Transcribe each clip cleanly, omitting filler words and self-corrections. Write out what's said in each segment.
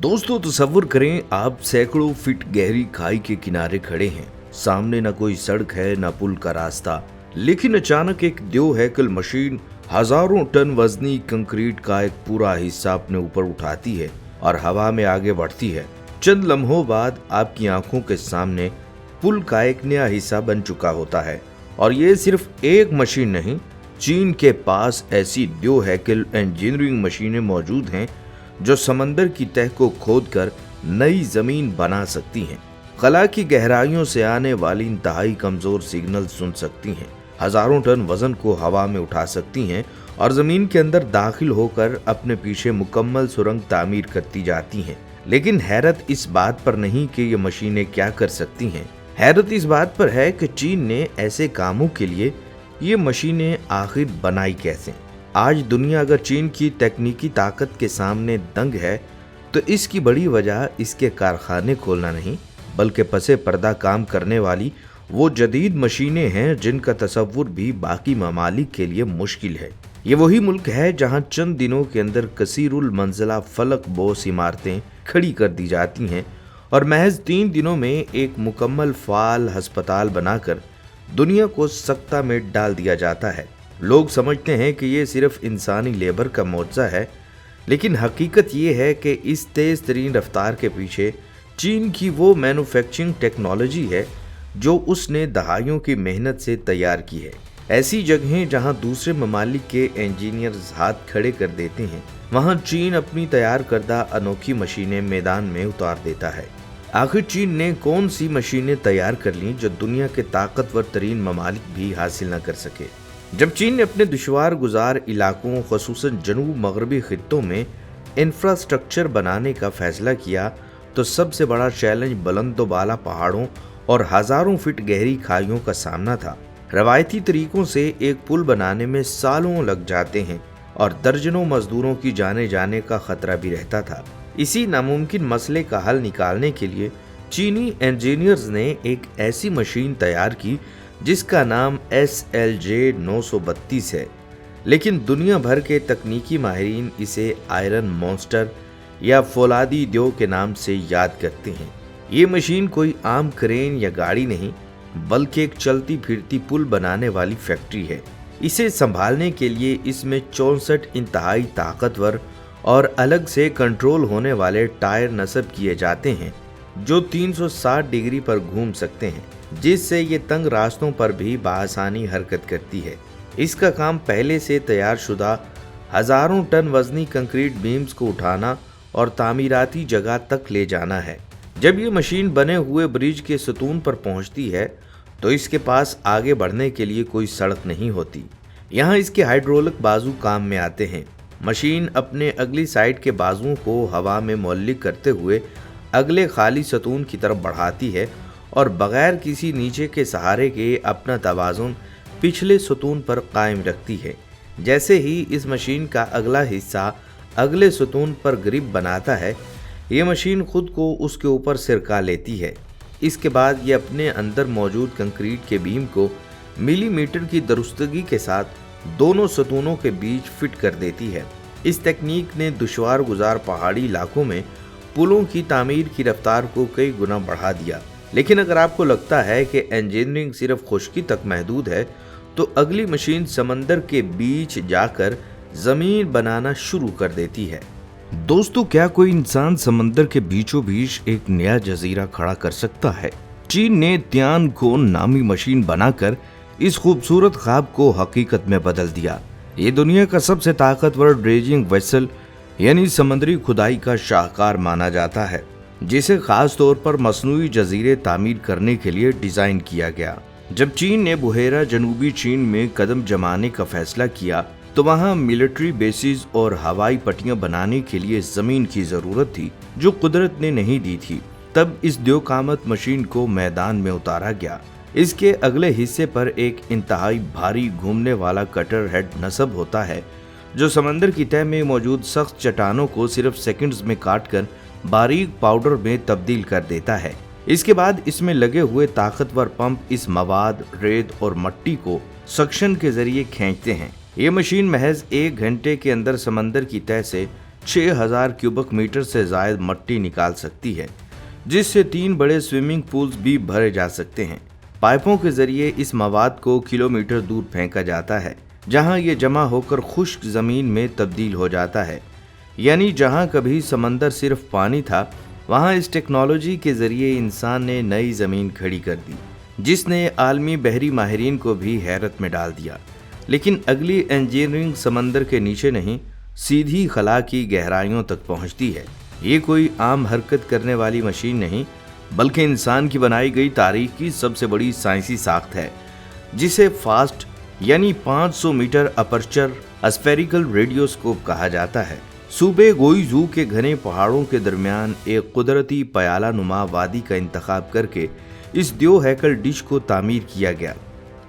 दोस्तों तसव्वुर करें आप सैकड़ों फीट गहरी खाई के किनारे खड़े हैं। सामने न कोई सड़क है न पुल का रास्ता, लेकिन अचानक एक द्यो हैकल मशीन हजारों टन वजनी कंक्रीट का एक पूरा हिस्सा अपने ऊपर उठाती है और हवा में आगे बढ़ती है। चंद लम्हों बाद आपकी आंखों के सामने पुल का एक नया हिस्सा बन चुका होता है। और ये सिर्फ एक मशीन नहीं, चीन के पास ऐसी द्यो हैकल इंजीनियरिंग मशीनें मौजूद हैं जो समंदर की तह को खोदकर नई जमीन बना सकती हैं। खला की गहराइयों से आने वाली इंतहाई कमजोर सिग्नल सुन सकती हैं, हजारों टन वजन को हवा में उठा सकती हैं और जमीन के अंदर दाखिल होकर अपने पीछे मुकम्मल सुरंग तामीर करती जाती हैं। लेकिन हैरत इस बात पर नहीं कि ये मशीनें क्या कर सकती हैं, हैरत इस बात पर है कि चीन ने ऐसे कामों के लिए ये मशीनें आखिर बनाई कैसे। आज दुनिया अगर चीन की तकनीकी ताकत के सामने दंग है तो इसकी बड़ी वजह इसके कारखाने खोलना नहीं, बल्कि पसे पर्दा काम करने वाली वो जदीद मशीनें हैं जिनका तसव्वुर भी बाकी ममालिक के लिए मुश्किल है। ये वही मुल्क है जहां चंद दिनों के अंदर कसीरुल मंजिला फलक बोस इमारतें खड़ी कर दी जाती हैं और महज 3 दिनों में एक मुकम्मल फाल अस्पताल बनाकर दुनिया को सख्ता में डाल दिया जाता है। लोग समझते हैं कि ये सिर्फ इंसानी लेबर का मुआवजा है, लेकिन हकीकत ये है कि इस तेज़ तरीन रफ्तार के पीछे चीन की वो मैन्युफैक्चरिंग टेक्नोलॉजी है जो उसने दहाइयों की मेहनत से तैयार की है। ऐसी जगहें जहां दूसरे ममालिक के इंजीनियर्स हाथ खड़े कर देते हैं, वहां चीन अपनी तैयार करदा अनोखी मशीनें मैदान में उतार देता है। आखिर चीन ने कौन सी मशीनें तैयार कर लीं जो दुनिया के ताकतवर तरीन ममालिक भी हासिल न कर सके। जब चीन ने अपने दुश्वार गुजार इलाकों ख़ुसूसन जनूब मगरबी खित्तों में इंफ्रास्ट्रक्चर बनाने का फैसला किया तो सबसे बड़ा चैलेंज बुलंदोबाला पहाड़ों और हज़ारों फीट गहरी खाइयों का सामना था। रवायती तरीकों से एक पुल बनाने में सालों लग जाते हैं और दर्जनों मजदूरों की जाने जाने का खतरा भी रहता था। इसी नामुमकिन मसले का हल निकालने के लिए चीनी इंजीनियर्स ने एक ऐसी मशीन तैयार की जिसका नाम SLJ 932 है, लेकिन दुनिया भर के तकनीकी माहिरीन इसे आयरन मॉन्स्टर या फौलादी द्यो के नाम से याद करते हैं। ये मशीन कोई आम क्रेन या गाड़ी नहीं, बल्कि एक चलती फिरती पुल बनाने वाली फैक्ट्री है। इसे संभालने के लिए इसमें 64 इंतहाई ताकतवर और अलग से कंट्रोल होने वाले टायर नस्ब किए जाते हैं जो 360 डिग्री पर घूम सकते हैं, जिससे ये तंग रास्तों पर भी बआसानी हरकत करती है। इसका काम पहले से तैयार शुदा हजारों टन वजनी कंक्रीट बीम्स को उठाना और तामीराती जगह तक ले जाना है। जब ये मशीन बने हुए ब्रिज के सतून पर पहुंचती है तो इसके पास आगे बढ़ने के लिए कोई सड़क नहीं होती। यहाँ इसके हाइड्रोलिक बाजू काम में आते हैं। मशीन अपने अगली साइड के बाजुओं को हवा में मुअल्लिक करते हुए अगले खाली सतून की तरफ बढ़ाती है और बगैर किसी नीचे के सहारे के अपना तवाज़ुन पिछले सतून पर कायम रखती है। जैसे ही इस मशीन का अगला हिस्सा अगले सतून पर ग्रिप बनाता है, ये मशीन खुद को उसके ऊपर सिरका लेती है। इसके बाद ये अपने अंदर मौजूद कंक्रीट के बीम को मिलीमीटर की दुरुस्तगी के साथ दोनों सतूनों के बीच फिट कर देती है। इस तकनीक ने दुश्वार गुजार पहाड़ी इलाकों में पुलों की तामीर की रफ्तार को कई गुना बढ़ा दिया। लेकिन अगर आपको लगता है कि इंजीनियरिंग सिर्फ खुश्की तक महदूद है, तो अगली मशीन समंदर के बीच जाकर जमीन बनाना शुरू कर देती है। दोस्तों, क्या कोई इंसान समंदर के बीचों बीच एक नया जजीरा खड़ा कर सकता है? चीन ने तियानकोन नामी मशीन बनाकर इस खूबसूरत ख्वाब को हकीकत में बदल दिया। ये दुनिया का सबसे ताकतवर ड्रेजिंग वेसल यानी समुद्री खुदाई का शाहकार माना जाता है, जिसे खास तौर पर मसनूई जजीरे तामीर करने के लिए डिजाइन किया गया। जब चीन ने बुहेरा जनूबी चीन में कदम जमाने का फैसला किया तो वहां मिलिट्री बेसिस और हवाई पट्टियां बनाने के लिए जमीन की जरूरत थी जो कुदरत ने नहीं दी थी। तब इस द्योकामत मशीन को मैदान में उतारा गया। इसके अगले हिस्से पर एक इंतहाई भारी घूमने वाला कटर हेड नस्ब होता है जो समंदर की तह में मौजूद सख्त चट्टानों को सिर्फ सेकंड्स में काटकर बारीक पाउडर में तब्दील कर देता है। इसके बाद इसमें लगे हुए ताकतवर पंप इस मवाद, रेत और मट्टी को सक्शन के जरिए खींचते हैं। ये मशीन महज 1 घंटे के अंदर समंदर की तह से 6000 क्यूबिक मीटर से ज्यादा मट्टी निकाल सकती है, जिससे 3 बड़े स्विमिंग पूल्स भी भरे जा सकते हैं। पाइपों के जरिए इस मवाद को किलोमीटर दूर फेंका जाता है, जहां ये जमा होकर खुश्क जमीन में तब्दील हो जाता है। यानी जहां कभी समंदर सिर्फ पानी था, वहां इस टेक्नोलॉजी के जरिए इंसान ने नई जमीन खड़ी कर दी, जिसने आलमी बहरी माहिरीन को भी हैरत में डाल दिया। लेकिन अगली इंजीनियरिंग समंदर के नीचे नहीं, सीधी खला की गहराइयों तक पहुंचती है। ये कोई आम हरकत करने वाली मशीन नहीं, बल्कि इंसान की बनाई गई तारीख की सबसे बड़ी साइंसी साख्त है, जिसे फास्ट यानी 500 मीटर अपर्चर स्फेरिकल रेडियोस्कोप कहा जाता है। सूबे गोइजू के घने पहाड़ों के दरमियान एक कुदरती पयाला नुमा वादी का इंतखाब करके इस द्यो हैकल डिश को तामीर किया गया।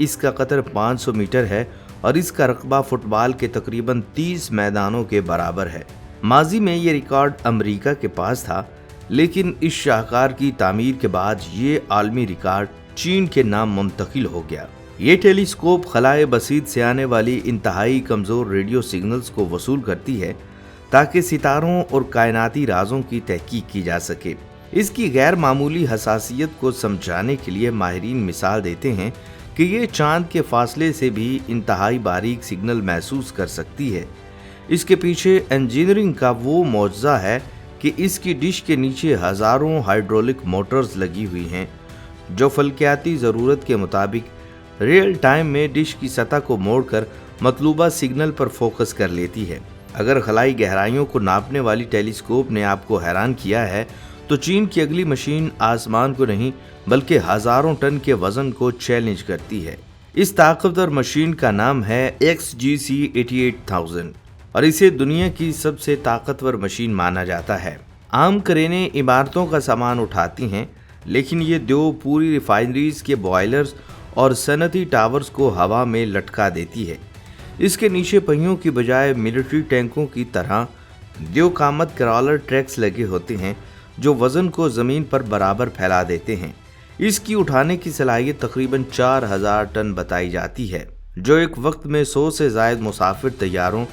इसका कतर 500 मीटर है और इसका रकबा फुटबॉल के तकरीबन 30 मैदानों के बराबर है। माजी में ये रिकॉर्ड अमेरिका के पास था, लेकिन इस शाहकार की तामीर के बाद ये आलमी रिकॉर्ड चीन के नाम मुंतकिल हो गया। ये टेलीस्कोप खलाए बसीत से आने वाली इंतहाई कमजोर रेडियो सिग्नल्स को वसूल करती है, ताकि सितारों और कायनाती राजों की तहकीक की जा सके। इसकी गैर मामूली हसासियत को समझाने के लिए माहिरीन मिसाल देते हैं कि ये चांद के फासले से भी इंतहाई बारीक सिग्नल महसूस कर सकती है। इसके पीछे इंजीनियरिंग का वो मौजज़ा है कि इसकी डिश के नीचे हज़ारों हाइड्रोलिक मोटर्स लगी हुई हैं, जो फल्कियाती ज़रूरत के मुताबिक रियल टाइम में डिश की सतह को मोड़कर मतलूबा सिग्नल पर फोकस कर लेती है। अगर खलाई गहराइयों को नापने वाली टेलीस्कोप ने आपको हैरान किया है, तो चीन की अगली मशीन आसमान को नहीं बल्कि हज़ारों टन के वजन को चैलेंज करती है। इस ताकतवर मशीन का नाम है XGC 88,000 और इसे दुनिया की सबसे ताकतवर मशीन माना जाता है। आम क्रेनें इमारतों का सामान उठाती हैं, लेकिन ये द्यो पूरी रिफाइनरीज के बॉयलर्स और सनती टावर्स को हवा में लटका देती है। इसके नीचे पहियों की बजाय मिलिट्री टैंकों की तरह द्यो कामत क्रॉलर ट्रैक्स लगे होते हैं, जो वजन को ज़मीन पर बराबर फैला देते हैं। इसकी उठाने की सलाहियत तकरीबन 4000 टन बताई जाती है, जो एक वक्त में 100 से ज़ायद मुसाफिर तैयारों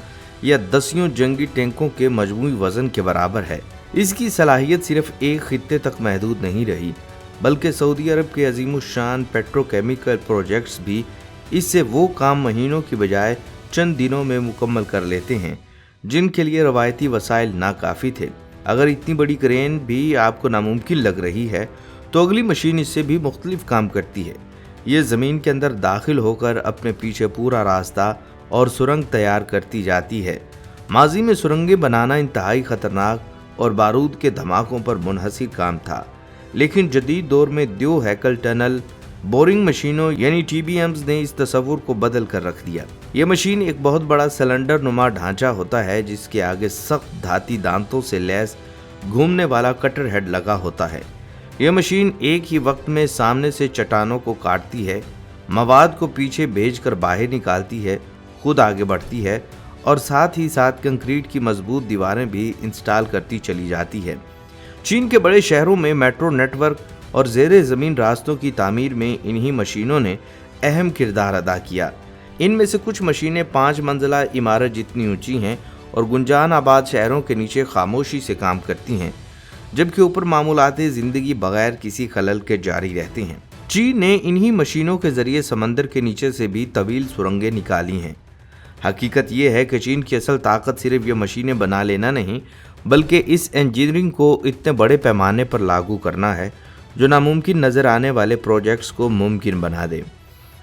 या दसियों जंगी टैंकों के मजमूई वजन के बराबर है। इसकी सलाहियत सिर्फ एक खित्ते तक महदूद नहीं रही, बल्कि सऊदी अरब के अजीमुशान पेट्रोकेमिकल प्रोजेक्ट्स भी इससे वो काम महीनों की बजाय चंद दिनों में मुकम्मल कर लेते हैं, जिनके लिए रवायती वसाइल नाकाफ़ी थे। अगर इतनी बड़ी क्रेन भी आपको नामुमकिन लग रही है, तो अगली मशीन इससे भी मुख्तलिफ काम करती है। ये ज़मीन के अंदर दाखिल होकर अपने पीछे पूरा रास्ता और सुरंग तैयार करती जाती है। माजी में सुरंगें बनाना इंतहाई ख़तरनाक और बारूद के धमाकों पर मुनहसिर काम था, लेकिन जदीद दौर में द्यो हैकल टनल बोरिंग मशीनों यानी TBMs ने इस तस्वुर को बदल कर रख दिया। यह मशीन एक बहुत बड़ा सिलेंडर नुमा ढांचा होता है, जिसके आगे सख्त धाती दांतों से लैस घूमने वाला कटर हेड लगा होता है। यह मशीन एक ही वक्त में सामने से चट्टानों को काटती है, मवाद को पीछे भेजकर बाहर निकालती है, खुद आगे बढ़ती है और साथ ही साथ कंक्रीट की मजबूत दीवारें भी इंस्टॉल करती चली जाती है। चीन के बड़े शहरों में मेट्रो नेटवर्क और ज़ेरे ज़मीन रास्तों की तामीर में इन्हीं मशीनों ने अहम किरदार अदा किया। इनमें से कुछ मशीनें 5 मंजिला इमारत जितनी ऊंची हैं और गुंजान आबाद शहरों के नीचे खामोशी से काम करती हैं, जबकि ऊपर मामूलाते ज़िंदगी बगैर किसी खलल के जारी रहती हैं। चीन ने इन्हीं मशीनों के ज़रिए समंदर के नीचे से भी तवील सुरंगें निकाली हैं। हकीकत ये है कि चीन की असल ताकत सिर्फ ये मशीनें बना लेना नहीं, बल्कि इस इंजीनियरिंग को इतने बड़े पैमाने पर लागू करना है, जो नामुमकिन नज़र आने वाले प्रोजेक्ट्स को मुमकिन बना दे।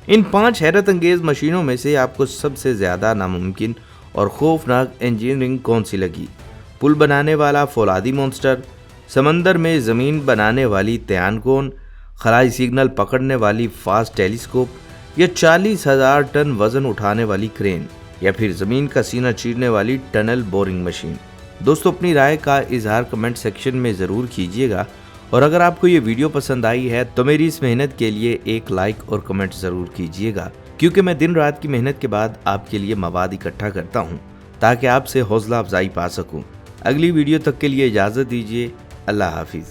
इन 5 हैरत अंगेज़ मशीनों में से आपको सबसे ज़्यादा नामुमकिन और खौफनाक इंजीनियरिंग कौन सी लगी? पुल बनाने वाला फौलादी मॉन्स्टर, समंदर में ज़मीन बनाने वाली त्यानकोन, खलाई सिग्नल पकड़ने वाली फास्ट टेलीस्कोप या 40,000 टन वज़न उठाने वाली क्रेन, या फिर ज़मीन का सीना चीरने वाली टनल बोरिंग मशीन? दोस्तों, अपनी राय का इजहार कमेंट सेक्शन में ज़रूर कीजिएगा, और अगर आपको ये वीडियो पसंद आई है तो मेरी इस मेहनत के लिए एक लाइक और कमेंट ज़रूर कीजिएगा, क्योंकि मैं दिन रात की मेहनत के बाद आपके लिए मवाद इकट्ठा करता हूँ ताकि आपसे हौसला अफजाई पा सकूँ। अगली वीडियो तक के लिए इजाज़त दीजिए। अल्लाह हाफिज़।